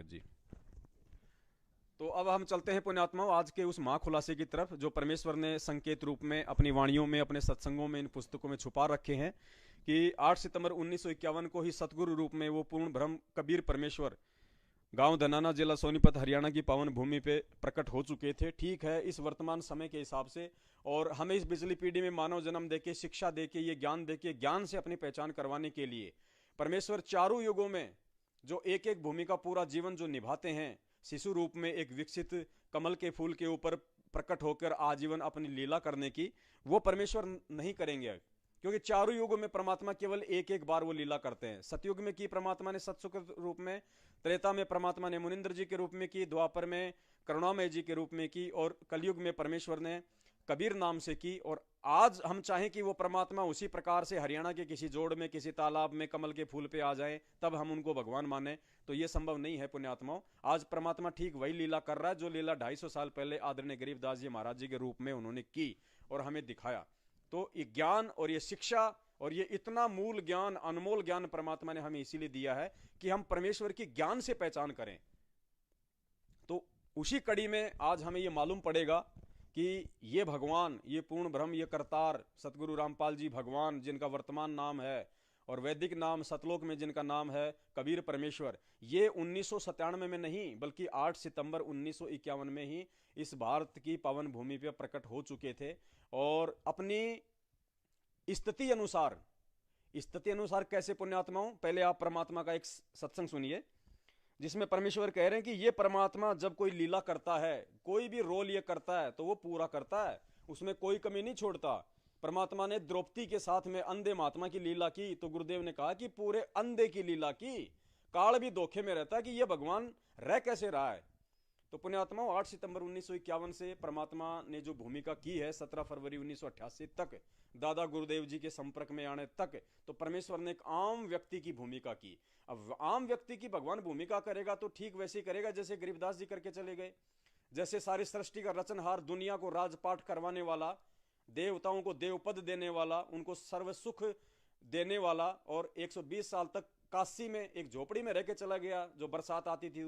जी। तो अब हम चलते हैं पुण्यात्माओं आज के उस महाखुलासे की तरफ जो परमेश्वर ने संकेत रूप में अपनी वाणियों में, अपने सत्संगों में, इन पुस्तकों में छुपा रखे हैं कि 8 सितंबर 1951 को ही सतगुरु रूप में वो पूर्ण ब्रह्म कबीर परमेश्वर गांव धनाना, जिला सोनीपत, हरियाणा की पावन भूमि पे प्रकट हो चुके थे। ठीक है, इस वर्तमान समय के हिसाब से और हमें इस बिजली पीढ़ी में मानव जन्म देके, शिक्षा देके, ये ज्ञान देके, ज्ञान से अपनी पहचान करवाने के लिए परमेश्वर चारों युगों में जो एक एक भूमिका पूरा जीवन जो निभाते हैं, शिशु रूप में एक विकसित कमल के फूल के ऊपर प्रकट होकर आजीवन अपनी लीला करने की, वो परमेश्वर नहीं करेंगे, क्योंकि चारों युगों में परमात्मा केवल एक एक बार वो लीला करते हैं। सतयुग में की परमात्मा ने सत्सुख रूप में, त्रेता में परमात्मा ने मुनिंद्र जी के रूप में की, द्वापर में करुणामय जी के रूप में की, और कलयुग में परमेश्वर ने कबीर नाम से की। और आज हम चाहें कि वो परमात्मा उसी प्रकार से हरियाणा के किसी जोड़ में, किसी तालाब में कमल के फूल पे आ जाए तब हम उनको भगवान माने, तो ये संभव नहीं है पुण्यात्माओं। आज परमात्मा ठीक वही लीला कर रहा है जो लीला 250 साल पहले आदरणीय गरीबदास जी महाराज जी के रूप में उन्होंने की और हमें दिखाया। तो ये ज्ञान और ये शिक्षा और ये इतना मूल ज्ञान, अनमोल ज्ञान परमात्मा ने हमें इसीलिए दिया है कि हम परमेश्वर की ज्ञान से पहचान करें। तो उसी कड़ी में आज हमें ये मालूम पड़ेगा कि ये भगवान, ये पूर्ण ब्रह्म, ये करतार सतगुरु रामपाल जी भगवान, जिनका वर्तमान नाम है और वैदिक नाम सतलोक में जिनका नाम है कबीर परमेश्वर, ये 1997 में नहीं बल्कि 8 सितंबर 1951 में ही इस भारत की पावन भूमि पर प्रकट हो चुके थे। और अपनी स्थिति अनुसार कैसे पुण्यात्माओं, पहले आप परमात्मा का एक सत्संग सुनिए जिसमें परमेश्वर कह रहे हैं कि ये परमात्मा जब कोई लीला करता है, कोई भी रोल ये करता है तो वो पूरा करता है, उसमें कोई कमी नहीं छोड़ता। परमात्मा ने द्रौपदी के साथ में अंधे महात्मा की लीला की तो गुरुदेव ने कहा कि पूरे अंधे की लीला की, काल भी धोखे में रहता है कि ये भगवान रह कैसे रहा है। तो पुण्यात्माओं 8 सितंबर 1951 से परमात्मा ने जो भूमिका की है 17 फरवरी 1988 तक, दादा गुरुदेव जी के संपर्क में आने तक, तो परमेश्वर ने एक आम व्यक्ति की भूमिका की। अब आम व्यक्ति की भगवान भूमिका करेगा तो ठीक वैसे करेगा जैसे गरीबदास जी करके चले गए, जैसे सारी सृष्टि का रचनहार, दुनिया को राजपाट करवाने वाला, देवताओं को देवपद देने वाला, उनको सर्व सुख देने वाला, और 120 साल तक काशी में एक झोपड़ी में रह के चला गया। जो बरसात आती थी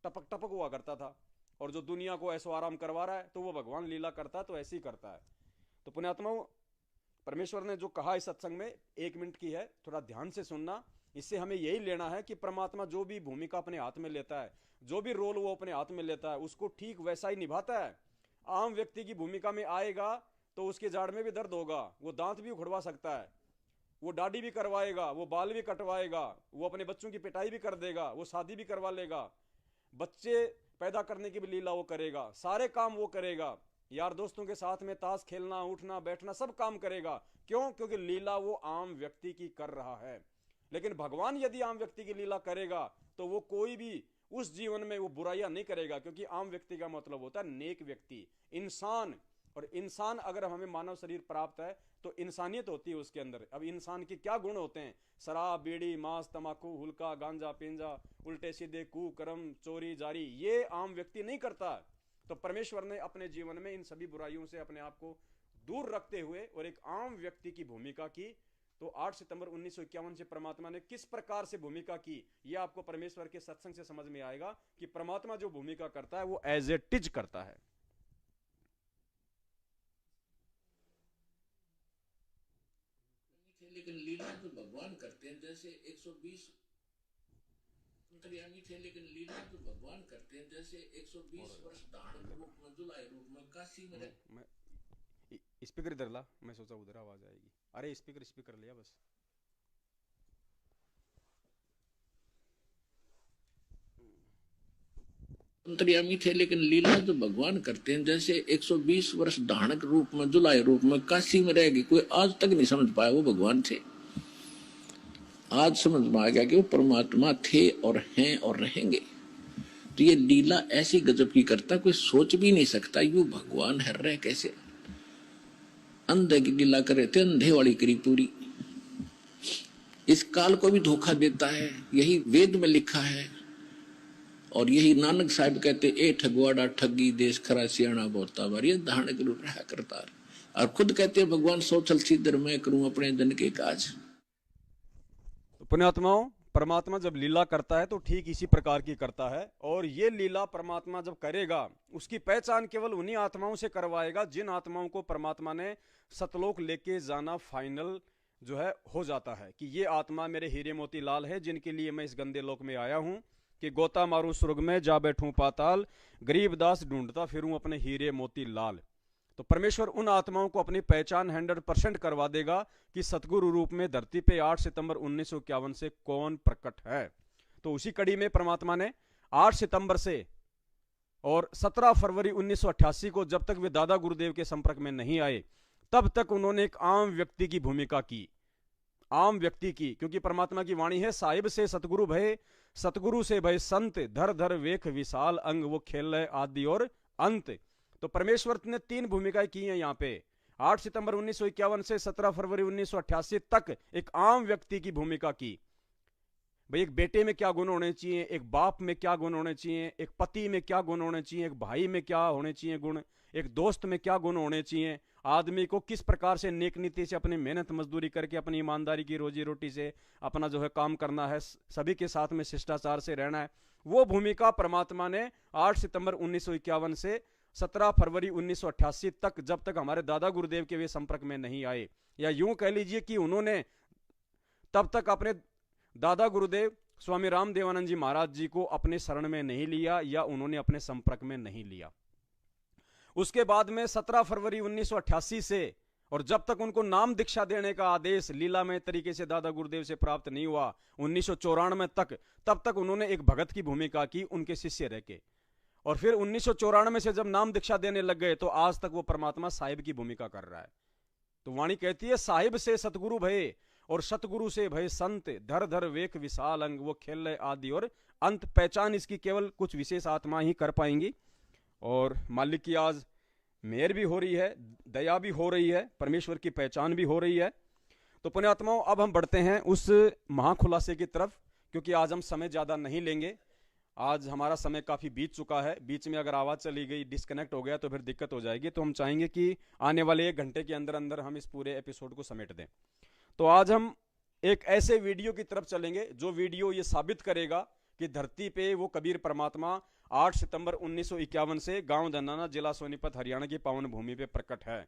टपक टपक हुआ करता था, और जो दुनिया को ऐसो आराम करवा रहा है तो वो भगवान लीला करता है तो ऐसे ही करता है। तो पुण्यात्माओं परमेश्वर ने जो कहा इस सत्संग में 1 मिनट की है, थोड़ा ध्यान से सुनना। इससे हमें यही लेना है कि परमात्मा जो भी भूमिका अपने हाथ में लेता है, जो भी रोल वो अपने हाथ में लेता है, उसको ठीक वैसा ही निभाता है। आम व्यक्ति की भूमिका में आएगा तो उसके जाड़ में भी दर्द होगा, वो दांत भी उखड़वा सकता है, वो दाढ़ी भी करवाएगा, वो बाल भी कटवाएगा, वो अपने बच्चों की पिटाई भी कर देगा, वो शादी भी करवा लेगा, बच्चे पैदा करने की भी लीला वो करेगा, सारे काम वो करेगा, यार दोस्तों के साथ में ताश खेलना, उठना बैठना सब काम करेगा। क्यों? क्योंकि लीला वो आम व्यक्ति की कर रहा है। लेकिन भगवान यदि आम व्यक्ति की लीला करेगा तो वो कोई भी उस जीवन में वो बुराइयां नहीं करेगा, क्योंकि आम व्यक्ति का मतलब होता है नेक व्यक्ति, इंसान। और इंसान अगर हमें मानव शरीर प्राप्त है तो इंसानियत होती है उसके अंदर। अब इंसान के क्या गुण होते हैं? शराब, बीड़ी, मांस, तंबाकू, हुलका, गांजा, पेंजा, उल्टे सीधे कुकर्म, चोरी जारी, ये आम व्यक्ति नहीं करता। तो परमेश्वर ने अपने जीवन में इन सभी बुराइयों से अपने आप को दूर रखते हुए और एक आम व्यक्ति की भूमिका की। तो 8 सितंबर 1951 से परमात्मा ने किस प्रकार से भूमिका की, यह आपको परमेश्वर के सत्संग से समझ में आएगा कि परमात्मा जो भूमिका करता है वो एज ए टिज करता है। लेकिन लीला तो भगवान करते हैं, जैसे 120 अंतर्यामी थे, लेकिन लीला तो भगवान करते हैं, जैसे 120 वर्ष धारण रूप में, जुलाई रूप में काशी में। मैं स्पीकर इधर ला, मैं सोचा उधर आवाज आएगी। अरे स्पीकर लिया बस। अंतर्यामी थे, लेकिन लीला तो भगवान करते हैं, जैसे 120 वर्ष धारणक रूप में, जुलाई रूप में काशी में रहेगी। कोई आज तक नहीं समझ पाया वो भगवान थे। आज समझ में आ गया कि वो परमात्मा थे और हैं और रहेंगे। तो ये लीला ऐसी गजब की करता, कोई सोच भी नहीं सकता यू भगवान है, रह कैसे। अंधे की लीला करे थे, अंधे वाली करी पूरी। इस काल को भी धोखा देता है, यही वेद में लिखा है। और यही नानक साहब कहते, ए ठगवाड़ा ठगी देश खरा सियाणा बोता बार, ये धारण के रूप रहा करता है। और खुद कहते हैं भगवान सोचल सीधर मैं करूं अपने जन के काज। तो पुण्यात्माओं परमात्मा जब लीला करता है तो ठीक इसी प्रकार की करता है, और ये लीला परमात्मा जब करेगा उसकी पहचान केवल उन्हीं आत्माओं से करवाएगा जिन आत्माओं को परमात्मा ने सतलोक लेके जाना फाइनल जो है हो जाता है कि ये आत्मा मेरे हीरे मोती लाल है, जिनके लिए मैं इस गंदे लोक में आया हूं कि गोता मारूं स्वर्ग में, जा बैठूं पाताल, गरीब दास ढूंढता फिरूं अपने हीरे मोती लाल। तो परमेश्वर उन आत्माओं को अपनी पहचान 100% करवा देगा कि सतगुरु रूप में धरती पे 8 सितंबर 1951 से कौन प्रकट है। तो उसी कड़ी में परमात्मा ने 8 सितंबर से और 17 फरवरी 1988 को, जब तक वे दादा गुरुदेव के संपर्क में नहीं आए तब तक उन्होंने एक आम व्यक्ति की भूमिका की, आम व्यक्ति की, क्योंकि परमात्मा की वाणी है, साहिब से सतगुरु भय, सतगुरु से भय संत, धर धर वेख विशाल अंग, वो खेल है आदि और अंत। तो परमेश्वर ने 3 भूमिकाएं की हैं यहाँ पे। 8 सितंबर 1951 से 17 फरवरी 1988 तक एक आम व्यक्ति की भूमिका की। भाई एक बेटे में क्या गुण होने चाहिए, एक बाप में क्या गुण होने चाहिए, एक पति में क्या गुण होने चाहिए, एक भाई में क्या होने चाहिए गुण, एक दोस्त में क्या गुण होने चाहिए, आदमी को किस प्रकार से नेक नीति से अपनी मेहनत मजदूरी करके अपनी ईमानदारी की रोजी रोटी से अपना जो है काम करना है, सभी के साथ में शिष्टाचार से रहना है, वो भूमिका परमात्मा ने 8 सितंबर 1951 से 17 फरवरी 1988 तक, जब तक हमारे दादा गुरुदेव के वे संपर्क में नहीं आए, या यूं कह लीजिए कि उन्होंने तब तक अपने दादा गुरुदेव स्वामी रामदेवानंद जी महाराज जी को अपने शरण में नहीं लिया या उन्होंने अपने संपर्क में नहीं लिया। उसके बाद में 17 फरवरी 1988 से, और जब तक उनको नाम दीक्षा देने का आदेश लीलामय तरीके से दादा गुरुदेव से प्राप्त नहीं हुआ 1994 तक, तब तक उन्होंने एक भगत की भूमिका की उनके शिष्य रह के, और फिर 1994 से जब नाम दीक्षा देने लग गए तो आज तक वो परमात्मा साहिब की भूमिका कर रहा है। तो वाणी कहती है, साहिब से सतगुरु भय और सतगुरु से भय संत, धर धर वेख विशाल अंग, वो खेल आदि और अंत। पहचान इसकी केवल कुछ विशेष आत्मा ही कर पाएंगी, और मालिक की आज मेहर भी हो रही है, दया भी हो रही है, परमेश्वर की पहचान भी हो रही है। तो पुण्यात्माओं, अब हम बढ़ते हैं उस महाखुलासे की तरफ, क्योंकि आज हम समय ज़्यादा नहीं लेंगे, आज हमारा समय काफ़ी बीत चुका है। बीच में अगर आवाज़ चली गई, डिस्कनेक्ट हो गया तो फिर दिक्कत हो जाएगी। तो हम चाहेंगे कि आने वाले 1 घंटे के अंदर अंदर हम इस पूरे एपिसोड को समेट दें। तो आज हम एक ऐसे वीडियो की तरफ चलेंगे जो वीडियो ये साबित करेगा कि धरती पे वो कबीर परमात्मा 8 सितंबर 1951 से गांव धनाना, जिला सोनीपत, हरियाणा की पावन भूमि पे प्रकट है।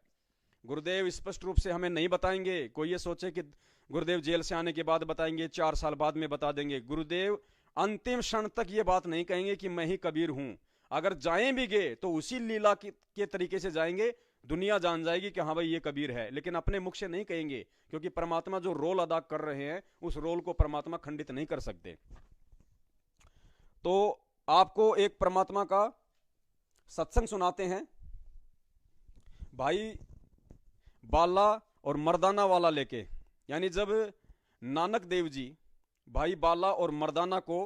गुरुदेव स्पष्ट रूप से हमें नहीं बताएंगे, कोई ये सोचे कि गुरुदेव जेल से आने के बाद बताएंगे, 4 साल बाद में बता देंगे। गुरुदेव अंतिम क्षण तक ये बात नहीं कहेंगे कि मैं ही कबीर हूं। अगर जाएं भी गए तो उसी लीला के तरीके से जाएंगे, दुनिया जान जाएगी कि हाँ भाई ये कबीर है, लेकिन अपने मुख से नहीं कहेंगे, क्योंकि परमात्मा जो रोल अदा कर रहे हैं उस रोल को परमात्मा खंडित नहीं कर सकते। तो आपको एक परमात्मा का सत्संग सुनाते हैं, भाई बाला और मर्दाना वाला लेके। यानी जब नानक देव जी भाई बाला और मर्दाना को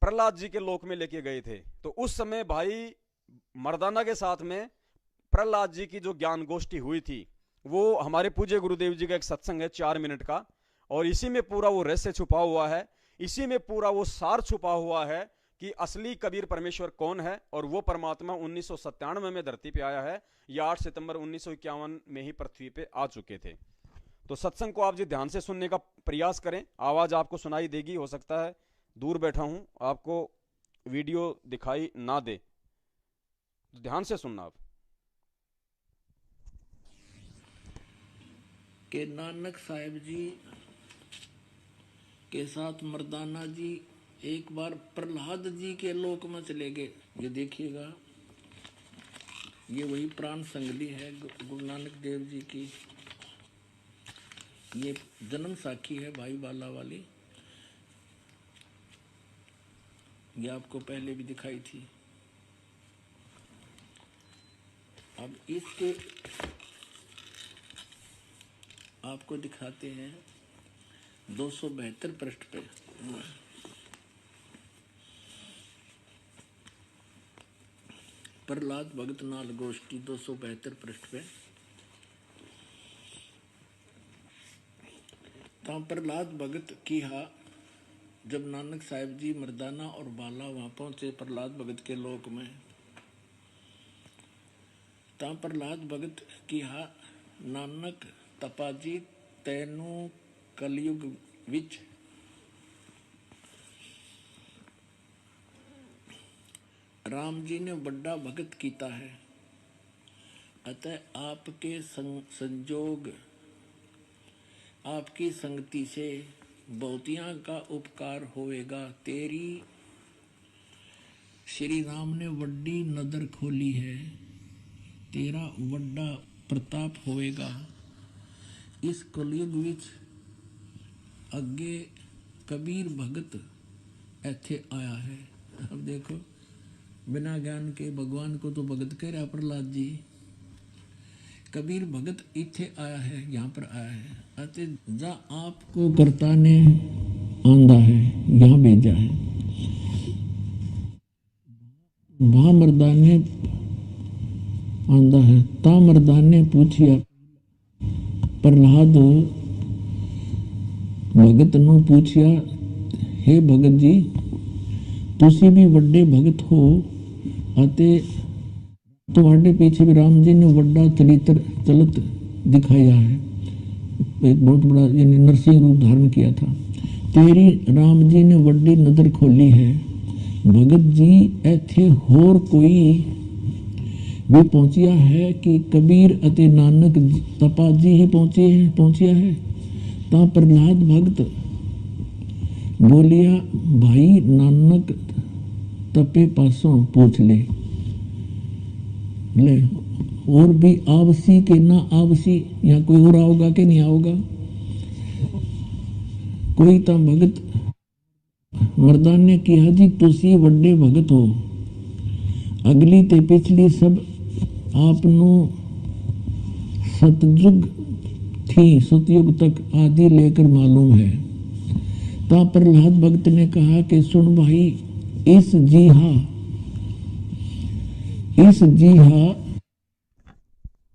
प्रहलाद जी के लोक में लेके गए थे, तो उस समय भाई मर्दाना के साथ में प्रहलाद जी की जो ज्ञान गोष्ठी हुई थी, वो हमारे पूज्य गुरुदेव जी का एक सत्संग है 4 मिनट का, और इसी में पूरा वो रहस्य छुपा हुआ है, इसी में पूरा वो सार छुपा हुआ है कि असली कबीर परमेश्वर कौन है। और वो परमात्मा 1997 में धरती पे आया है, या 8 सितंबर 1951 में ही पृथ्वी पे आ चुके थे। तो सत्संग को आप जी ध्यान से सुनने का प्रयास करें, आवाज आपको सुनाई देगी, हो सकता है दूर बैठा हूं आपको वीडियो दिखाई ना दे, तो ध्यान से सुनना आप। के नानक साहिब जी के साथ मर्दाना जी एक बार प्रहलाद जी के लोक में चले गए। ये देखिएगा, ये वही प्राण संगली है गुरु नानक देव जी की, ये जन्म साखी है भाई बाला वाली, ये आपको पहले भी दिखाई थी। अब इसके आपको दिखाते हैं 272 पृष्ठ पे। प्रहलाद भगत नाल गोष्ठी 272 पृष्ठ पे। तो प्रहलाद भगत की हा, जब नानक साहिब जी मर्दाना और बाला वहां पहुंचे प्रहलाद भगत के लोक में, ता प्रहलाद भगत की हा, नानक तपाजी तैनू कलयुग विच राम जी ने बड़ा भगत कीता है, अतः आपके संजोग, आपकी संगति से बहुतियां का उपकार होएगा। तेरी श्री राम ने वड्डी नदर खोली है, तेरा वड्डा प्रताप होएगा। इस कलयुग विच अगे कबीर भगत ऐथे आया है। अब देखो, बिना ज्ञान के भगवान को तो भगत कह रहा प्रहलाद जी, कबीर भगत इथे आया है, यहाँ पर आया है। अते जा आपको कर्ता ने आंदा है, यहाँ भेजा है। वहाँ मर्दाने आंदा है, ता मर्दाने पूछिया प्रहलाद भगत ਨੂੰ पूछिया, हे भगत जी तुसी भी वड्डे भगत हो, अते तुम्हारे पीछे भी राम जी ने वड्डा चरित्र चलत दिखाया है, एक बहुत बड़ा यानी नरसिंह रूप धारण किया था। तेरी राम जी ने वड्डी नजर खोली है, भगत जी ऐथे होर कोई भी पहुंचिया है कि कबीर अते नानक तपा जी ही पहुंचिया है। ता प्रहलाद भगत बोलिया, भाई नानक तपे पासों पूछ ले और भी आवसी के ना आवसी, या कोई और आओगा कि नहीं आओगा। कोई ता भगत मर्दान ने किया जी तुसी वड्डे भगत हो, अगली ते पिछली सब आपनों सतयुग थी, सतयुग तक आदि लेकर मालूम है। ता प्रहलाद भगत ने कहा कि सुन भाई, इस जी हाँ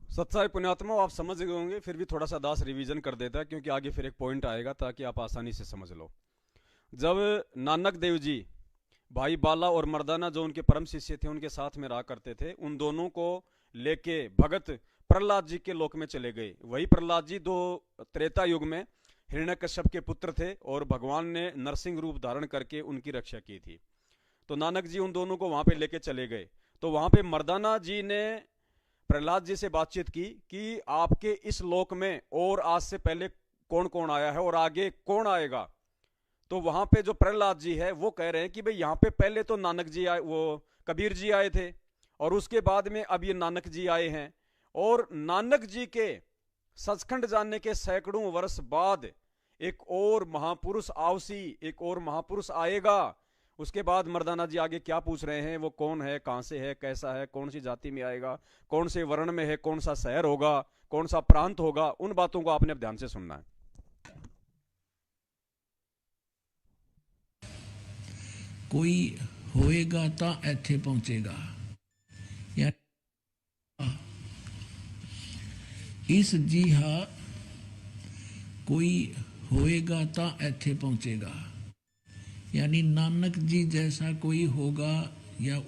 सत्साई पुण्यात्मा, आप समझ गए होंगे, फिर भी थोड़ा सा दास रिवीजन कर देता है क्योंकि आगे फिर एक पॉइंट आएगा ताकि आप आसानी से समझ लो। जब नानक देव जी भाई बाला और मर्दाना जो उनके परम शिष्य थे उनके साथ में रहा करते थे, उन दोनों को लेके भगत प्रहलाद जी के लोक में चले गए। वही प्रहलाद जी दो त्रेता युग में हिरण्यकश्यप के पुत्र थे और भगवान ने नरसिंह रूप धारण करके उनकी रक्षा की थी। तो नानक जी उन दोनों को वहां पे लेके चले गए। तो वहां पे मर्दाना जी ने प्रहलाद जी से बातचीत की कि आपके इस लोक में और आज से पहले कौन कौन आया है और आगे कौन आएगा। तो वहां पे जो प्रहलाद जी है वो कह रहे हैं कि भाई यहाँ पे पहले तो नानक जी आए, वो कबीर जी आए थे, और उसके बाद में अब ये नानक जी आए हैं, और नानक जी के सचखंड जानने के सैकड़ों वर्ष बाद एक और महापुरुष आवसी, एक और महापुरुष आएगा। उसके बाद मर्दाना जी आगे क्या पूछ रहे हैं, वो कौन है, कहां से है, कैसा है, कौन सी जाति में आएगा, कौन से वर्ण में है, कौन सा शहर होगा, कौन सा प्रांत होगा, उन बातों को आपने अब ध्यान से सुनना है। कोई होएगा ता ऐथे पहुंचेगा, या इस जी हा कोई होएगा ता ऐथे पहुंचेगा, यानी नानक जी जैसा कोई होगा या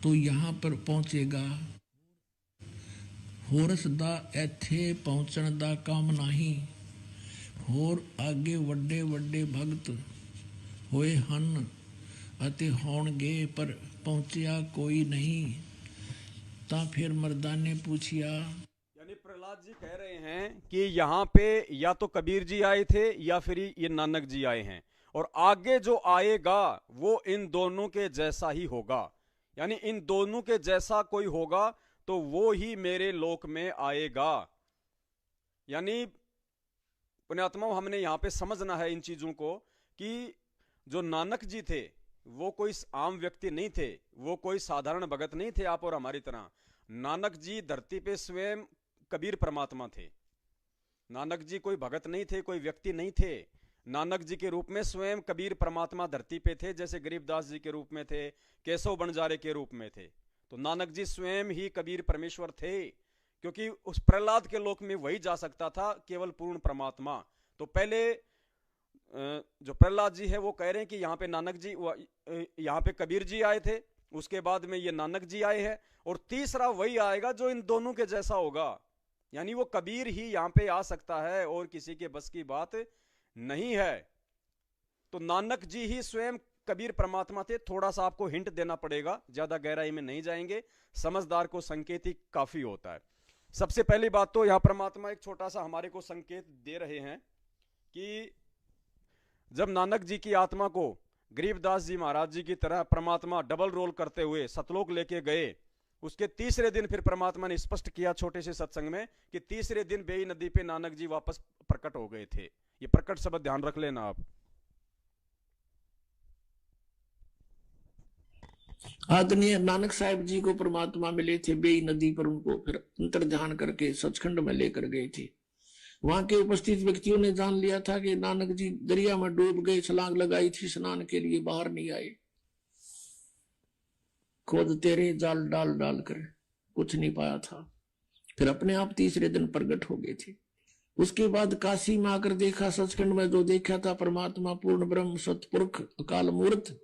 तो यहाँ पर पहुंचेगा। होरस दा ऐथे पहुंचण दा काम नहीं, होर आगे वड्डे वड्डे भगत होए हन अते होणगे, पर पहुंचिया कोई नहीं। ता फिर मर्दान ने पूछिया, यानी प्रहलाद जी कह रहे हैं कि यहाँ पे या तो कबीर जी आए थे या फिर ये नानक जी आए हैं, और आगे जो आएगा वो इन दोनों के जैसा ही होगा, यानी इन दोनों के जैसा कोई होगा तो वो ही मेरे लोक में आएगा। यानी पुण्यात्माओं, हमने यहाँ पे समझना है इन चीजों को कि जो नानक जी थे वो कोई आम व्यक्ति नहीं थे, वो कोई साधारण भगत नहीं थे आप और हमारी तरह। नानक जी धरती पे स्वयं कबीर परमात्मा थे। नानक जी कोई भगत नहीं थे, कोई व्यक्ति नहीं थे। नानक जी के रूप में स्वयं कबीर परमात्मा धरती पे थे, जैसे गरीबदास जी के रूप में थे, केशव बंजारे के रूप में थे। तो नानक जी स्वयं ही कबीर परमेश्वर थे, क्योंकि उस प्रहलाद के लोक में वही जा सकता था, केवल पूर्ण परमात्मा। तो पहले जो प्रहलाद जी है वो कह रहे हैं कि यहाँ पे नानक जी, यहाँ पे कबीर जी आए थे, उसके बाद में ये नानक जी आए हैं, और तीसरा वही आएगा जो इन दोनों के जैसा होगा। यानी वो कबीर ही यहाँ पे आ सकता है और किसी के बस की बात नहीं है। तो नानक जी ही स्वयं कबीर परमात्मा थे, थोड़ा सा आपको हिंट देना पड़ेगा, ज्यादा गहराई में नहीं जाएंगे, समझदार को संकेत ही काफी होता है। सबसे पहली बात तो यहां परमात्मा एक छोटा सा हमारे को संकेत दे रहे हैं कि जब नानक जी की आत्मा को गरीबदास जी महाराज जी की तरह परमात्मा डबल रोल करते हुए सतलोक लेके गए, उसके तीसरे दिन फिर परमात्मा ने स्पष्ट किया छोटे से सत्संग में कि तीसरे दिन बेई नदी पे नानक जी वापस प्रकट हो गए थे। ये प्रकट शब्द ध्यान रख लेना आप। आदरणीय नानक साहिब जी को परमात्मा मिले थे बेई नदी पर, उनको फिर अंतर्ध्यान करके सचखंड में लेकर गए थे। वहां के उपस्थित व्यक्तियों ने जान लिया था कि नानक जी दरिया में डूब गए, छलांग लगाई थी स्नान के लिए, बाहर नहीं आए, खोदते रहे जाल डाल डाल कर, कुछ नहीं पाया था। फिर अपने आप तीसरे दिन प्रकट हो गए थे। उसके बाद काशी में आकर देखा, सचखंड में जो देखा था परमात्मा पूर्ण ब्रह्म सतपुरुष अकाल मूर्त,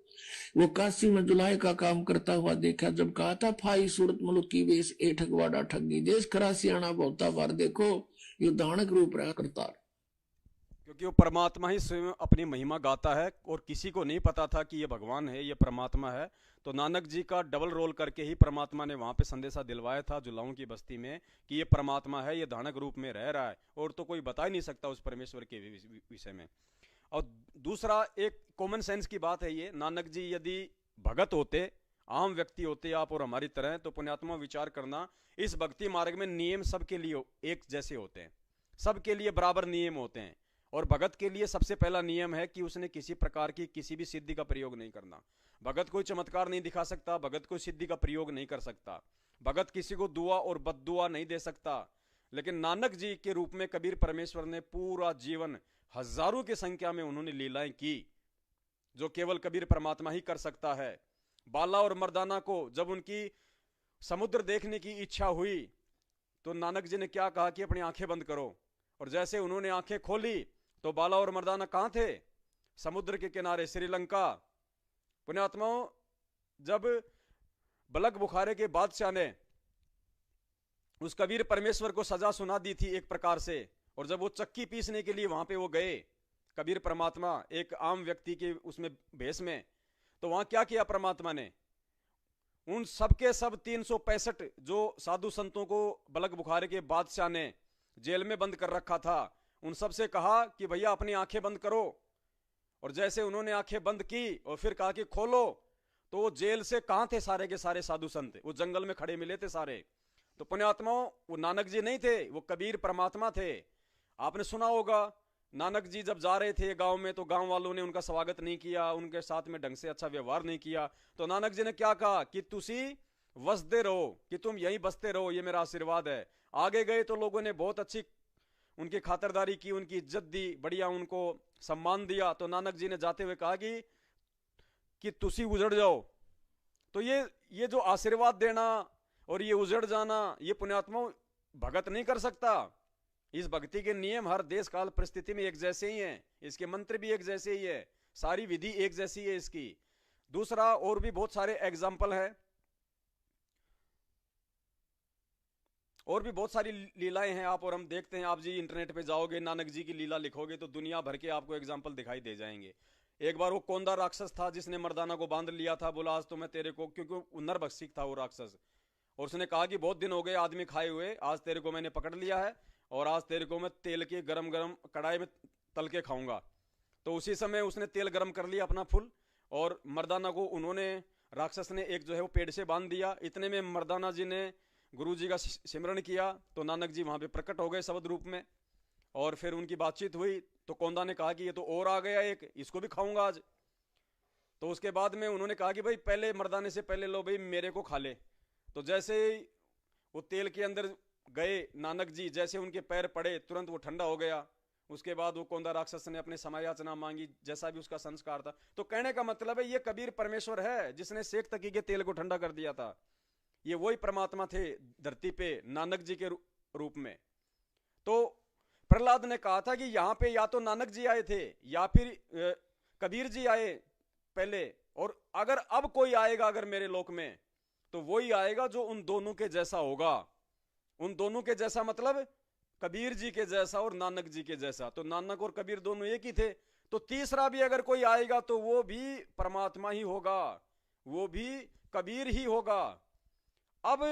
वो काशी में जुलाई का काम करता हुआ देखा। जब कहा था फाई सूरत मुल्क की वेश ए ठगवाड़ा ठगी देश खरासी आना बहुता बार, देखो ये दानक रूप रहा करतार, क्योंकि वो परमात्मा ही स्वयं अपनी महिमा गाता है और किसी को नहीं पता था कि ये भगवान है, ये परमात्मा है। तो नानक जी का डबल रोल करके ही परमात्मा ने वहां पे संदेशा दिलवाया था जुलाओं की बस्ती में कि ये परमात्मा है, ये दानक रूप में रह रहा है, और तो कोई बता ही नहीं सकता उस परमेश्वर के विषय में। और दूसरा एक कॉमन सेंस की बात है ये, नानक जी यदि भगत होते, आम व्यक्ति होते आप और हमारी तरह, तो पुण्यात्मा विचार करना, इस भक्ति मार्ग में नियम सबके लिए एक जैसे होते हैं, सबके लिए बराबर नियम होते हैं। और भगत के लिए सबसे पहला नियम है कि उसने किसी प्रकार की किसी भी सिद्धि का प्रयोग नहीं करना। भगत कोई चमत्कार नहीं दिखा सकता, भगत कोई सिद्धि का प्रयोग नहीं कर सकता, भगत किसी को दुआ और बद्दुआ नहीं दे सकता। लेकिन नानक जी के रूप में कबीर परमेश्वर ने पूरा जीवन हजारों की संख्या में उन्होंने लीलाएं की, जो केवल कबीर परमात्मा ही कर सकता है। बाला और मर्दाना को जब उनकी समुद्र देखने की इच्छा हुई तो नानक जी ने क्या कहा कि अपनी आंखें बंद करो, और जैसे उन्होंने आंखें खोली तो बाला और मर्दाना कहां थे? समुद्र के किनारे, श्रीलंका। पुण्यात्माओं, जब बलक बुखारे के बादशाह ने उस कबीर परमेश्वर को सजा सुना दी थी एक प्रकार से, और जब वो चक्की पीसने के लिए वहां पे वो गए, कबीर परमात्मा एक आम व्यक्ति के उसमें भेष में, तो वहां क्या किया परमात्मा ने? उन सबके सब 365 जो साधु संतों को बलक बुखारे के बादशाह ने जेल में बंद कर रखा था, उन सब से कहा कि भैया अपनी आंखें बंद करो। और जैसे उन्होंने आंखें बंद की और फिर कहा कि खोलो, तो वो जेल से कहां थे? सारे के सारे साधु संत वो जंगल में खड़े मिले थे सारे। तो पुण्यात्माओं, वो नानक जी नहीं थे, वो कबीर परमात्मा थे। आपने सुना होगा, नानक जी जब जा रहे थे गांव में तो गांव वालों ने उनका स्वागत नहीं किया, उनके साथ में ढंग से अच्छा व्यवहार नहीं किया। तो नानक जी ने क्या कहा कि तुसी वसदे रहो, कि तुम यहीं बसते रहो, ये मेरा आशीर्वाद है। आगे गए तो लोगों ने बहुत अच्छी उनकी खातिरदारी की, उनकी इज्जत दी, बढ़िया उनको सम्मान दिया। तो नानक जी ने जाते हुए कहा कि तुसी उजड़ जाओ। तो ये जो आशीर्वाद देना और ये उजड़ जाना, ये पुण्यात्मा भगत नहीं कर सकता। इस भक्ति के नियम हर देश काल परिस्थिति में एक जैसे ही हैं, इसके मंत्र भी एक जैसे ही है, सारी विधि एक जैसी है इसकी। दूसरा, और भी बहुत सारे एग्जाम्पल है, और भी बहुत सारी लीलाएं हैं आप और हम देखते हैं। आप जी इंटरनेट पे जाओगे, नानक जी की लीला लिखोगे तो दुनिया भर के आपको एग्जाम्पल दिखाई दे जाएंगे। एक बार वो कोंदा राक्षस था जिसने मर्दाना को बांध लिया था, बोला आज तो मैं तेरे को, क्योंकि वो नरभक्षिक था वो राक्षस, और उसने कहा कि बहुत दिन हो गए आदमी खाए हुए, आज तेरे को मैंने पकड़ लिया है और आज तेरे को मैं तेल के गरम गरम कढ़ाई में तल के खाऊंगा। तो उसी समय उसने तेल गरम कर लिया अपना फुल, और मर्दाना को उन्होंने, राक्षस ने एक जो है वो पेड़ से बांध दिया। इतने में मर्दाना जी ने गुरु जी का सिमरन किया तो नानक जी वहां पे प्रकट हो गए शब्द रूप में, और फिर उनकी बातचीत हुई। तो कोंदा ने कहा कि ये तो और आ गया एक, इसको भी खाऊंगा आज। तो उसके बाद में उन्होंने कहा कि भाई पहले मर्दाने से पहले लो भाई मेरे को खा ले। तो जैसे वो तेल के अंदर गए नानक जी, जैसे उनके पैर पड़े तुरंत वो ठंडा हो गया। उसके बाद वो कोंदा राक्षस ने अपने समायाचना मांगी, जैसा भी उसका संस्कार था। तो कहने का मतलब है ये कबीर परमेश्वर है जिसने शेख तकी के तेल को ठंडा कर दिया था। ये वही परमात्मा थे धरती पे नानक जी के रूप में। तो प्रहलाद ने कहा था कि यहां पे या तो नानक जी आए थे या फिर कबीर जी आए पहले, और अगर अब कोई आएगा अगर मेरे लोक में तो वही आएगा जो उन दोनों के जैसा होगा। उन दोनों के जैसा मतलब कबीर जी के जैसा और नानक जी के जैसा। तो नानक और कबीर दोनों एक ही थे। तो तीसरा भी अगर कोई आएगा तो वो भी परमात्मा ही होगा, वो भी कबीर ही होगा। अब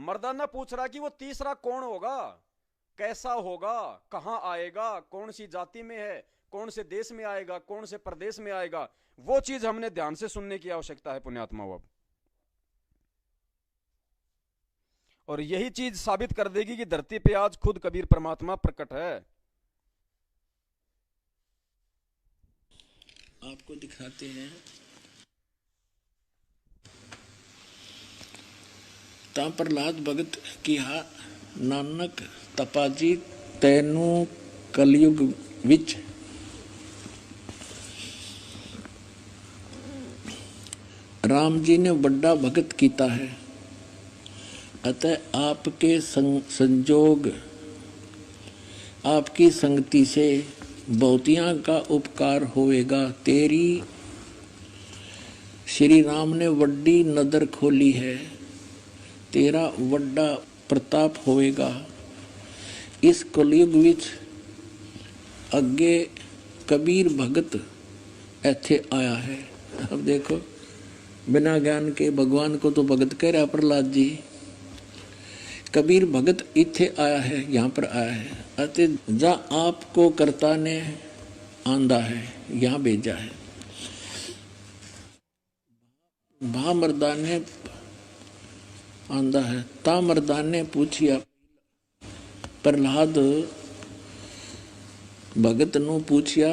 मर्दाना पूछ रहा कि वो तीसरा कौन होगा, कैसा होगा, कहां आएगा, कौन सी जाति में है, कौन से देश में आएगा, कौन से प्रदेश में आएगा, वो चीज हमने ध्यान से सुनने की आवश्यकता है पुण्यात्माओं। अब और यही चीज साबित कर देगी कि धरती पे आज खुद कबीर परमात्मा प्रकट है। आपको दिखाते हैं। ता प्रहलाद भगत किहा, नानक तपाजी तैनू कलयुग विच राम जी ने बड़ा भगत कीता है, अतः आपके संजोग आपकी संगति से बहुतियां का उपकार होएगा। तेरी श्री राम ने वड्डी नदर खोली है, तेरा वड्डा प्रताप होएगा। इस कलयुग विच अगे कबीर भगत ऐथे आया है। अब देखो, बिना ज्ञान के भगवान को तो भगत कह रहा प्रहलाद जी, कबीर भगत इथे आया है, यहाँ पर आया है, अते जा आपको कर्ता ने आंदा है, यहाँ भेजा है। भा मर्दान ने आंदा है। ता मर्दान ने पूछिया, प्रहलाद भगत नू पूछिया,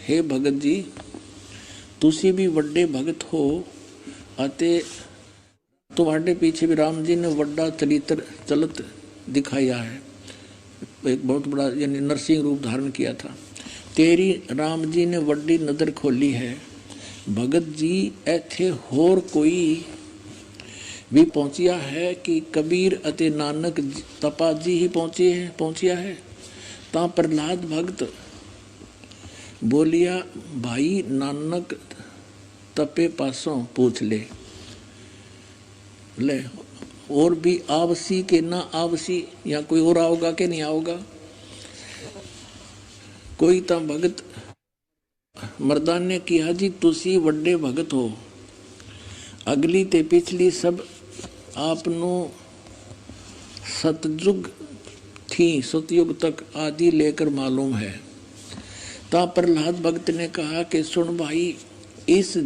हे भगत जी, तुसी भी वड्डे भगत हो, अते तुम्हारे पीछे भी राम जी ने वड्डा चरित्र चलत दिखाया है, एक बहुत बड़ा यानी नरसिंह रूप धारण किया था। तेरी राम जी ने वड्डी नदर खोली है। भगत जी ऐथे होर कोई भी पहुंचिया है कि कबीर अते नानक तपा जी ही पहुंचिया है। ता प्रहलाद भगत बोलिया, भाई नानक तपे पासों पूछ ले और भी आवसी के ना आवसी, या कोई और आओगा कि नहीं आओगा। कोई ता भगत मर्दान ने किया, जी तुसी वड्डे भगत हो, अगली ते पिछली सब आपनो सतयुग थी, सतयुग तक आदि लेकर मालूम है। ता प्रहलाद भगत ने कहा कि सुन भाई, इस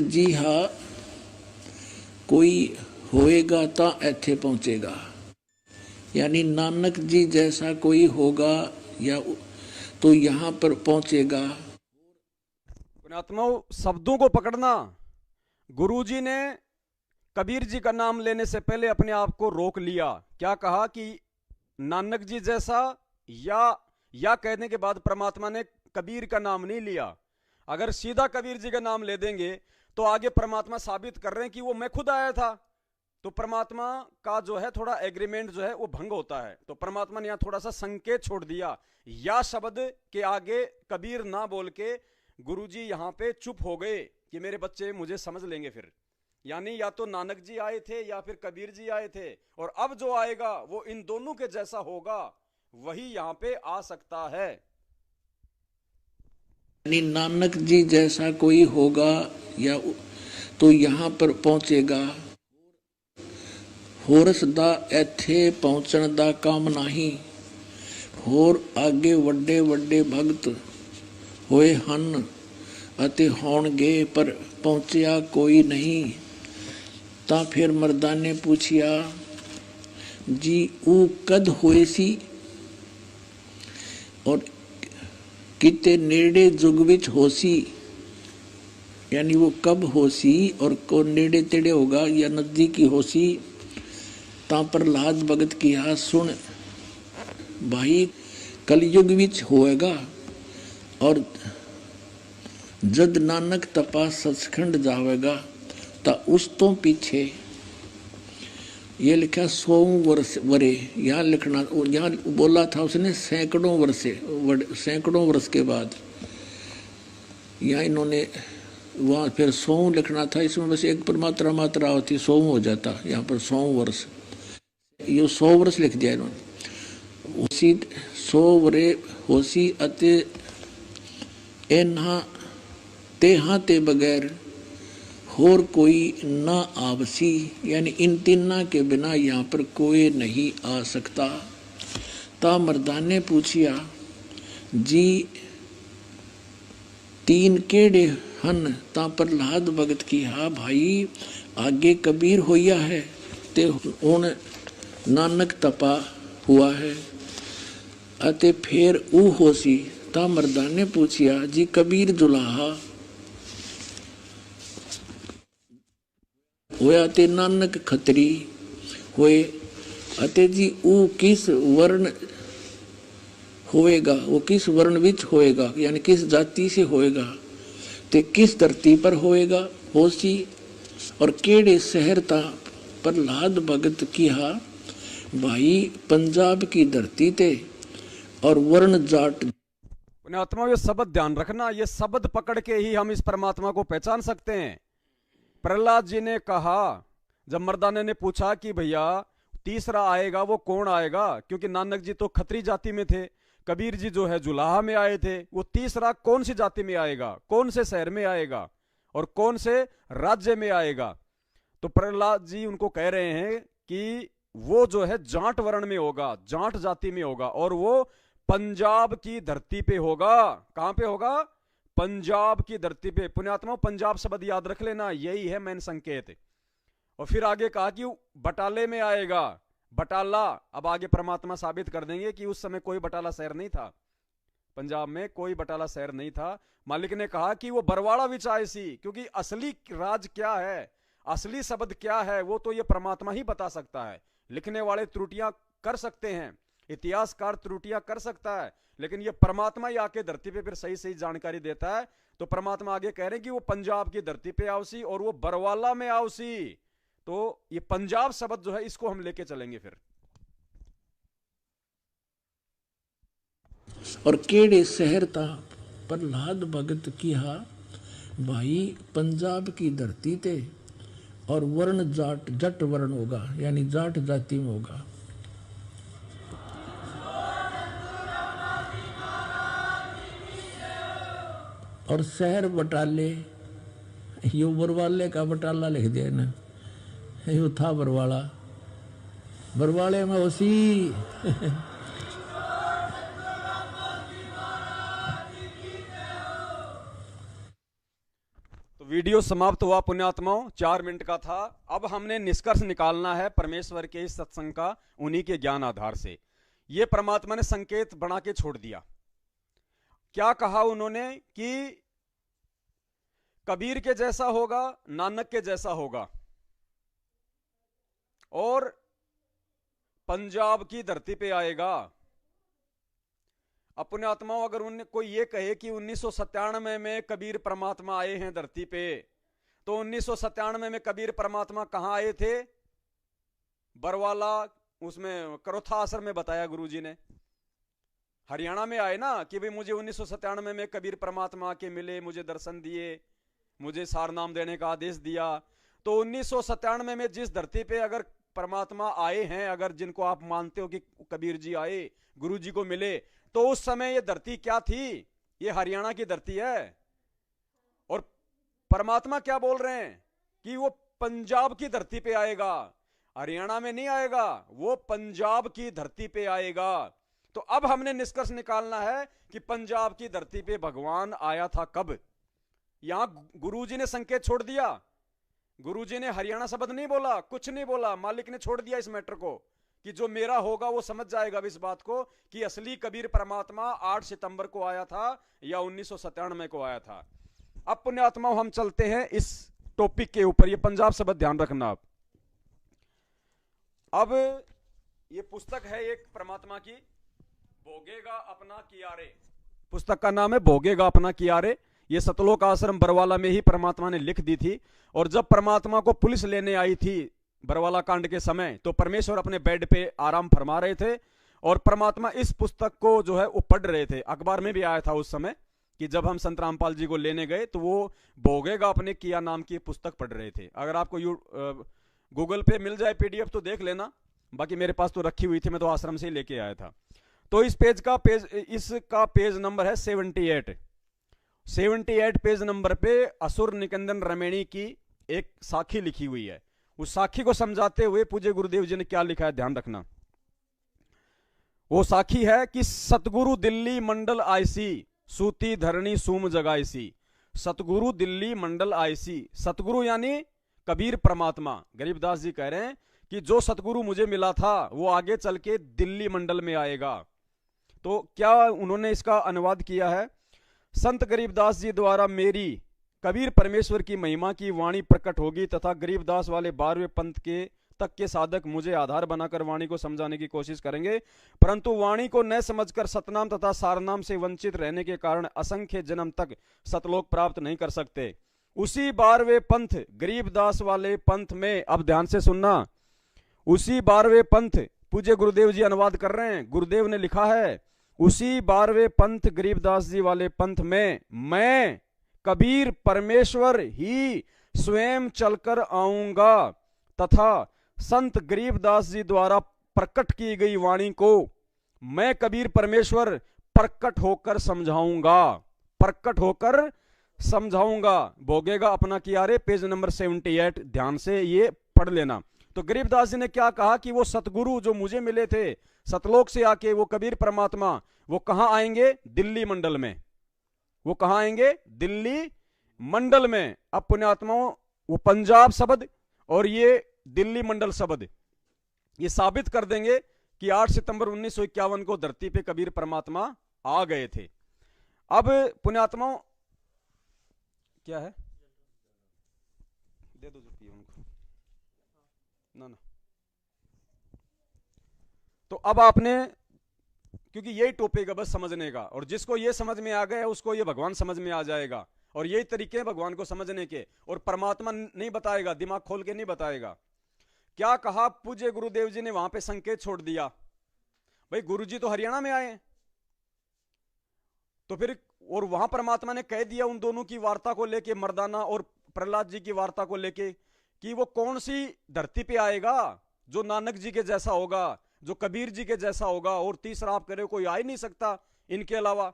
जीहा कोई होएगा ता ऐथे पहुंचेगा, यानी नानक जी जैसा कोई होगा या तो यहाँ पर पहुंचेगा। पुण्यात्माओं, शब्दों को पकड़ना। गुरुजी ने कबीर जी का नाम लेने से पहले अपने आप को रोक लिया। क्या कहा कि नानक जी जैसा, या कहने के बाद परमात्मा ने कबीर का नाम नहीं लिया। अगर सीधा कबीर जी का नाम ले देंगे तो आगे परमात्मा साबित कर रहे हैं कि वो मैं खुद आया था, तो परमात्मा का जो है थोड़ा एग्रीमेंट जो है वो भंग होता है। तो परमात्मा ने यहां थोड़ा सा संकेत छोड़ दिया, या शब्द के आगे कबीर ना बोल के गुरुजी यहां पे चुप हो गए कि मेरे बच्चे मुझे समझ लेंगे फिर। यानी या तो नानक जी आए थे या फिर कबीर जी आए थे, और अब जो आएगा वो इन दोनों के जैसा होगा, वही यहां पे आ सकता है। यानी नानक जी जैसा कोई होगा या तो यहाँ पर पहुंचेगा। होरस दा ऐथे पहुंचण दा काम नहीं, होर आगे वड्डे वड्डे भगत होए हन अते होणगे, पर पहुंचिया कोई नहीं। ता फिर मर्दा ने पूछिया, जी ऊ कद होए सी, और किते नेड़े जुग विच होसी, यानी वो कब होसी और को नेड़े तेड़े होगा या नजदीकी होसी। ता प्रहलाद भगत किया, सुन भाई, कलयुग विच होएगा, और जद नानक तपा सचखंड जावेगा, ता उस तो पीछे ये लिखा 100 वर्ष वरे, यहाँ लिखना, यहाँ बोला था उसने सैकड़ों वर्ष के बाद, यहाँ इन्होंने वहाँ फिर 100 लिखना था, इसमें बस एक पर मात्रा होती, 100 हो जाता, यहाँ पर 100 वर्ष, ये 100 वर्ष लिख दिया इन्होंने। उसी 100 वरे होसी अते एना तेहा ते बगैर होर कोई ना आवसी, यानी इन तीना के बिना यहाँ पर कोई नहीं आ सकता। ता मर्दान ने पूछिया जी तीन केड़े हन? ता प्रहलाद भगत की हा भाई आगे कबीर होया है ते हुण नानक तपा हुआ है अते फिर ऊ होसी। ता मर्दान ने पूछिया जी कबीर जुलाहा होया ते नानक खतरी होए अते जी ऊ किस वर्ण होएगा, वो किस वर्ण विच होएगा, यानी किस जाति से होएगा, ते किस धरती पर होएगा होसी और केड़े शहर ता प्रहलाद भगत की हा भाई पंजाब की धरती ते और वर्ण जाट। पुण्यात्मा ये शब्द ध्यान रखना, ये शब्द पकड़ के ही हम इस परमात्मा को पहचान सकते हैं। प्रहलाद जी ने कहा, जब मर्दाने ने पूछा कि भैया तीसरा आएगा वो कौन आएगा, क्योंकि नानक जी तो खत्री जाति में थे, कबीर जी जो है जुलाहा में आए थे, वो तीसरा कौन सी जाति में आएगा, कौन से शहर में आएगा और कौन से राज्य में आएगा। तो प्रहलाद जी उनको कह रहे हैं कि वो जो है जाट वर्ण में होगा, जाट जाति में होगा और वो पंजाब की धरती पे होगा। कहां पे होगा? पंजाब की धरती पे। पुण्यात्मा पंजाब शब्द याद रख लेना, यही है मेन संकेत। और फिर आगे कहा कि बटाले में आएगा। बटाला, अब आगे परमात्मा साबित कर देंगे कि उस समय कोई बटाला शहर नहीं था, पंजाब में कोई बटाला शहर नहीं था। मालिक ने कहा कि वो बरवाड़ा विच आए सी, क्योंकि असली राज क्या है, असली शब्द क्या है, वो तो ये परमात्मा ही बता सकता है। लिखने वाले त्रुटियां कर सकते हैं, इतिहासकार त्रुटियां कर सकता है, लेकिन ये परमात्मा ही आके धरती पे फिर सही सही जानकारी देता है। तो परमात्मा आगे कह रहे हैं कि वो पंजाब की धरती पे आओसी और वो बरवाला में आओसी। तो ये पंजाब शब्द जो है इसको हम लेके चलेंगे फिर। और केड़े शहर ता प्रहलाद भगत की हा भाई पंजाब की धरती ते और वर्ण जाट, जट वर्ण होगा, यानी जाट जाति में होगा। और शहर बटाले, यो बरवाले का बटाला लिख दिया ना, यो था बरवाला, बरवाले में उसी तो वीडियो समाप्त हुआ पुण्यात्माओं, 4 मिनट का था। अब हमने निष्कर्ष निकालना है परमेश्वर के इस सत्संग का, उन्हीं के ज्ञान आधार से। ये परमात्मा ने संकेत बना के छोड़ दिया। क्या कहा उन्होंने कि कबीर के जैसा होगा, नानक के जैसा होगा और पंजाब की धरती पे आएगा। अपने आत्माओं, अगर उन्हें कोई ये कहे कि 1997 में कबीर परमात्मा आए हैं धरती पे, तो 1997 में कबीर परमात्मा कहां आए थे? बरवाला, उसमें करोथा आश्रम में बताया गुरुजी ने, हरियाणा में आए ना कि भाई मुझे 1997 में कबीर परमात्मा के मिले, मुझे दर्शन दिए, मुझे सार नाम देने का आदेश दिया। तो 1997 में जिस धरती पे अगर परमात्मा आए हैं, अगर जिनको आप मानते हो कि कबीर जी आए, गुरु जी को मिले, तो उस समय ये धरती क्या थी? ये हरियाणा की धरती है। और परमात्मा क्या बोल रहे हैं कि वो पंजाब की धरती पे आएगा, हरियाणा में नहीं आएगा, वो पंजाब की धरती पे आएगा। तो अब हमने निष्कर्ष निकालना है कि पंजाब की धरती पे भगवान आया था कब। यहां गुरुजी ने संकेत छोड़ दिया, गुरुजी ने हरियाणा शब्द नहीं बोला, कुछ नहीं बोला, मालिक ने छोड़ दिया इस मैटर को कि जो मेरा होगा वो समझ जाएगा इस बात को कि असली कबीर परमात्मा 8 सितंबर को आया था या 1997 को आया था। अब पुण्यात्मा हम चलते हैं इस टॉपिक के ऊपर, ये पंजाब शब्द ध्यान रखना आप। अब ये पुस्तक है एक परमात्मा की, भोगेगा अपना कियारे, पुस्तक का नाम है भोगेगा अपना कियारे। ये सतलोक आश्रम बरवाला में ही परमात्मा ने लिख दी थी। और जब परमात्मा को पुलिस लेने आई थी बरवाला कांड के समय, तो परमेश्वर अपने बेड पे आराम फरमा रहे थे और परमात्मा इस पुस्तक को जो है वो पढ़ रहे थे। अखबार में भी आया था उस समय कि जब हम संत रामपाल जी को लेने गए तो वो भोगेगा अपने किया नाम की पुस्तक पढ़ रहे थे। अगर आपको गूगल पे मिल जाए PDF तो देख लेना, बाकी मेरे पास तो रखी हुई थी, मैं तो आश्रम से ही लेके आया था। तो इसका पेज नंबर है 78। 78 पेज नंबर पे असुर निकंदन रमेणी की एक साखी लिखी हुई है। उस साखी को समझाते हुए पूज्य गुरुदेव जी ने क्या लिखा है ध्यान रखना। वो साखी है कि सतगुरु दिल्ली मंडल आईसी सूती धरणी सूम जगाईसी। सतगुरु दिल्ली मंडल आईसी, सतगुरु यानी कबीर परमात्मा। गरीबदास जी कह रहे हैं कि जो सतगुरु मुझे मिला था वो आगे चल के दिल्ली मंडल में आएगा। तो क्या उन्होंने इसका अनुवाद किया है, संत गरीबदास जी द्वारा मेरी कबीर परमेश्वर की महिमा की वाणी प्रकट होगी तथा गरीबदास वाले 12वें पंथ के तक के साधक मुझे आधार बनाकर वाणी को समझाने की कोशिश करेंगे, परंतु वाणी को न समझकर सतनाम तथा सारनाम से वंचित रहने के कारण असंख्य जन्म तक सतलोक प्राप्त नहीं कर सकते। उसी 12वें पंथ गरीबदास वाले पंथ में, अब ध्यान से सुनना, उसी 12वें पंथ, पूज्य गुरुदेव जी अनुवाद कर रहे हैं, गुरुदेव ने लिखा है, उसी 12वें पंथ गरीबदास जी वाले पंथ में मैं कबीर परमेश्वर ही स्वयं चलकर आऊंगा तथा संत गरीबदास जी द्वारा प्रकट की गई वाणी को मैं कबीर परमेश्वर प्रकट होकर समझाऊंगा। प्रकट होकर समझाऊंगा, भोगेगा अपना कियारे, पेज नंबर 78, ध्यान से ये पढ़ लेना। तो गरीबदास जी ने क्या कहा कि वो सतगुरु जो मुझे मिले थे सतलोक से आके, वो कबीर परमात्मा, वो कहां आएंगे? दिल्ली मंडल में। वो कहां आएंगे? दिल्ली मंडल में। अब पुण्यात्माओं, वो पंजाब शब्द और ये दिल्ली मंडल शब्द ये साबित कर देंगे कि 8 सितंबर 1951 को धरती पे कबीर परमात्मा आ गए थे। अब पुण्यात्माओं, क्या है, दे दो जो पिए उनको, ना। तो अब आपने, क्योंकि यही टॉपिक है बस समझने का, और जिसको ये समझ में आ गया उसको ये भगवान समझ में आ जाएगा, और यही तरीके हैं भगवान को समझने के। और परमात्मा नहीं बताएगा, दिमाग खोल के नहीं बताएगा। क्या कहा पूज्य गुरुदेव जी ने, वहां पे संकेत छोड़ दिया, भाई गुरुजी तो हरियाणा में आए, तो फिर, और वहां परमात्मा ने कह दिया उन दोनों की वार्ता को लेके, मर्दाना और प्रहलाद जी की वार्ता को लेके, कि वो कौन सी धरती पे आएगा जो नानक जी के जैसा होगा, जो कबीर जी के जैसा होगा, और तीसरा आप कह रहे हो कोई आ ही नहीं सकता इनके अलावा।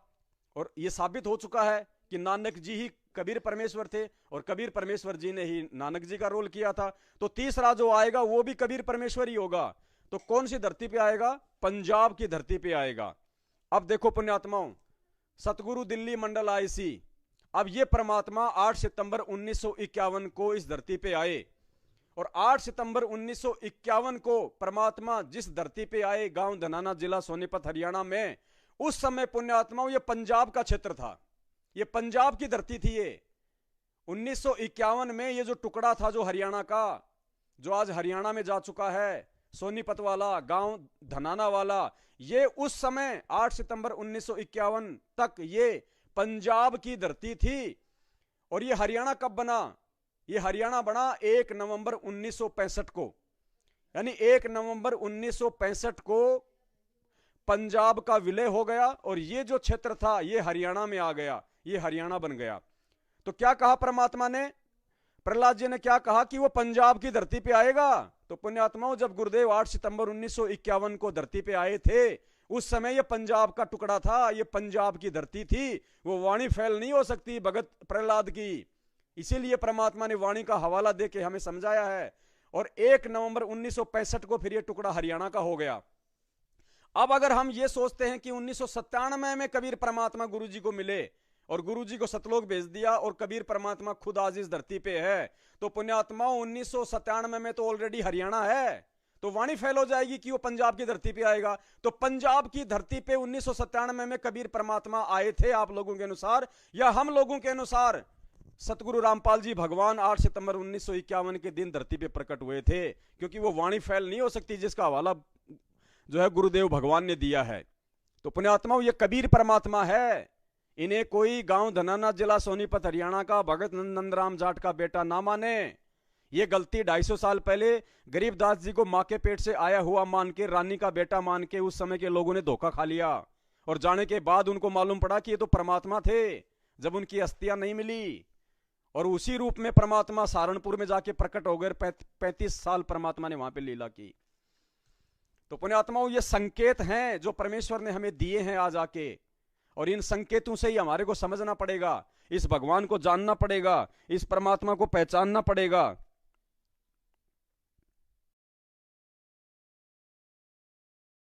और ये साबित हो चुका है कि नानक जी ही कबीर परमेश्वर थे और कबीर परमेश्वर जी ने ही नानक जी का रोल किया था। तो तीसरा जो आएगा वो भी कबीर परमेश्वर ही होगा। तो कौन सी धरती पे आएगा? पंजाब की धरती पे आएगा। अब देखो पुण्यात्माओं, सतगुरु दिल्ली मंडल आईसी, अब ये परमात्मा 8 सितंबर 1951 को इस धरती पे आए, और 8 सितंबर 1951 को परमात्मा जिस धरती पे आए, गांव धनाना, जिला सोनीपत, हरियाणा में, उस समय पुण्यात्माओं ये पंजाब का क्षेत्र था, ये पंजाब की धरती थी। ये 1951 में ये जो टुकड़ा था जो हरियाणा का, जो आज हरियाणा में जा चुका है, सोनीपत वाला, गांव धनाना वाला, ये उस समय 8 सितंबर 1951 तक ये पंजाब की धरती थी। और ये हरियाणा कब बना? ये हरियाणा बना 1 नवंबर 1965 को, यानी 1 नवंबर 1965 को पंजाब का विलय हो गया, और ये जो क्षेत्र था ये हरियाणा में आ गया, ये हरियाणा बन गया। तो क्या कहा परमात्मा ने, प्रहलाद जी ने क्या कहा कि वो पंजाब की धरती पे आएगा। तो पुण्यात्माओं, जब गुरुदेव 8 सितंबर 1951 को धरती पे आए थे, उस समय ये पंजाब का टुकड़ा था, ये पंजाब की धरती थी। वो वाणी फैल नहीं हो सकती भगत प्रहलाद की, इसीलिए परमात्मा ने वाणी का हवाला देके हमें समझाया है। और 1 नवंबर 1965 को फिर ये टुकड़ा हरियाणा का हो गया। अब अगर हम ये सोचते हैं कि 1997 में कबीर परमात्मा गुरु जी को मिले और गुरु जी को सतलोक भेज दिया और कबीर परमात्मा खुद आज इस धरती पे है, तो पुण्यात्माओं 1997 में तो ऑलरेडी हरियाणा है, तो वाणी फैल हो जाएगी कि वो पंजाब की धरती पे आएगा। तो पंजाब की धरती पे 1997 में कबीर परमात्मा आए थे आप लोगों के अनुसार, या हम लोगों के अनुसार? सतगुरु रामपाल जी भगवान 8 सितंबर 1951 के दिन धरती पे प्रकट हुए थे, क्योंकि वो वाणी फैल नहीं हो सकती जिसका हवाला जो है गुरुदेव भगवान ने दिया है। तो पुण्यात्माओं, ये कबीर परमात्मा है, इन्हें कोई गांव धनाना, जिला सोनीपत, हरियाणा का भगत नंदराम जाट का बेटा ना माने। ये गलती 250 साल पहले गरीबदास जी को मां के पेट से आया हुआ मान के, रानी का बेटा मान के उस समय के लोगों ने धोखा खा लिया, और जाने के बाद उनको मालूम पड़ा कि ये तो परमात्मा थे, जब उनकी अस्थियां नहीं मिली। और उसी रूप में परमात्मा सहारनपुर में जाके प्रकट हो गए। 35 साल परमात्मा ने वहां पे लीला की। तो पुण्यात्माओं, ये संकेत हैं जो परमेश्वर ने हमें दिए हैं आज आके, और इन संकेतों से ही हमारे को समझना पड़ेगा, इस भगवान को जानना पड़ेगा, इस परमात्मा को पहचानना पड़ेगा।